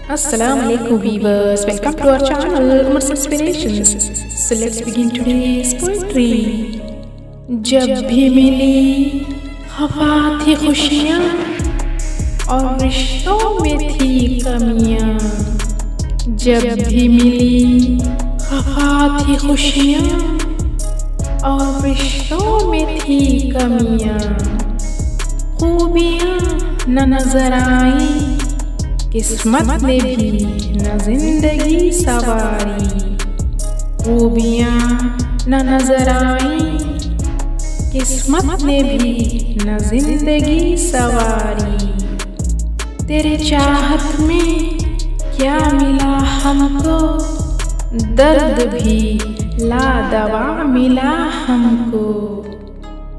Assalamualaikum viewers, welcome to our channel Umar's Inspirations. So let's begin today's poetry. जब भी मिली खफा थी खुशियाँ और रिश्तों में थी कमियाँ। जब भी मिली खफा थी खुशियाँ और रिश्तों में थी कमियाँ। खूबियाँ न नजर आई, किस्मत ने भी न जिंदगी सवारी। खूबियाँ न नजर आई, किस्मत ने भी न जिंदगी सवारी। तेरे चाहत में क्या मिला हमको, दर्द भी लादवा मिला हमको।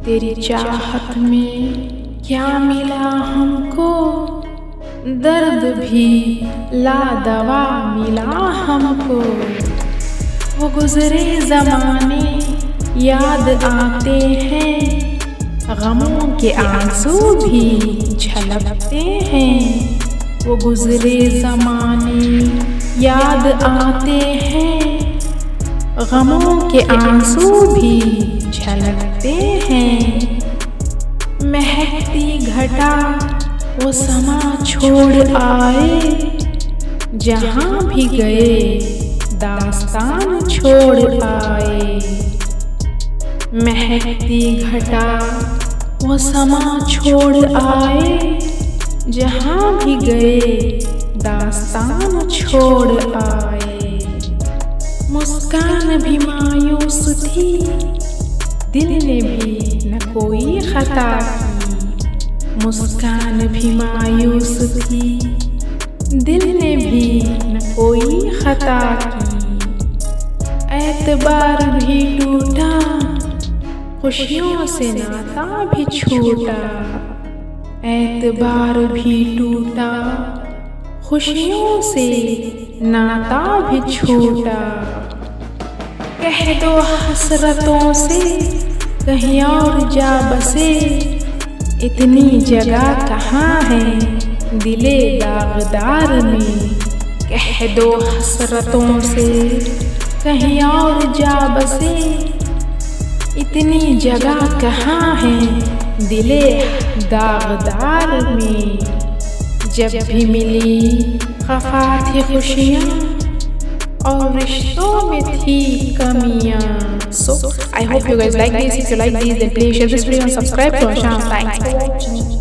तेरी चाहत में क्या मिला हमको, दर्द भी लादवा मिला हमको। वो गुजरे ज़माने याद आते हैं, गमों के आंसू भी झलकते हैं। वो गुजरे ज़माने याद आते हैं, गमों के आंसू भी झलकते हैं। महकती घटा वो समा छोड़ आए, जहाँ भी गए दास्तान छोड़ आए। महकती घटा वो समा छोड़ आए, जहाँ भी गए दास्तान छोड़ आए। मुस्कान भी मायूस थी, दिल ने भी न कोई खता की। मुस्कान भी मायूस थी, दिल ने भी न कोई खता की। एतबार भी टूटा, खुशियों से नाता भी छूटा। एतबार भी टूटा, खुशियों से नाता भी छूटा। कह दो हसरतों से कहीं और जा बसे, इतनी जगह कहाँ है दिले दागदार में। कह दो हसरतों से कहीं और जा बसे, इतनी जगह कहाँ है दिले दागदार में। जब भी मिली खफा थी खुशियाँ और रिश्तों में थी कमियाँ। So I hope you guys like this. If you like this, then please share this video and subscribe to our channel. Thanks for watching.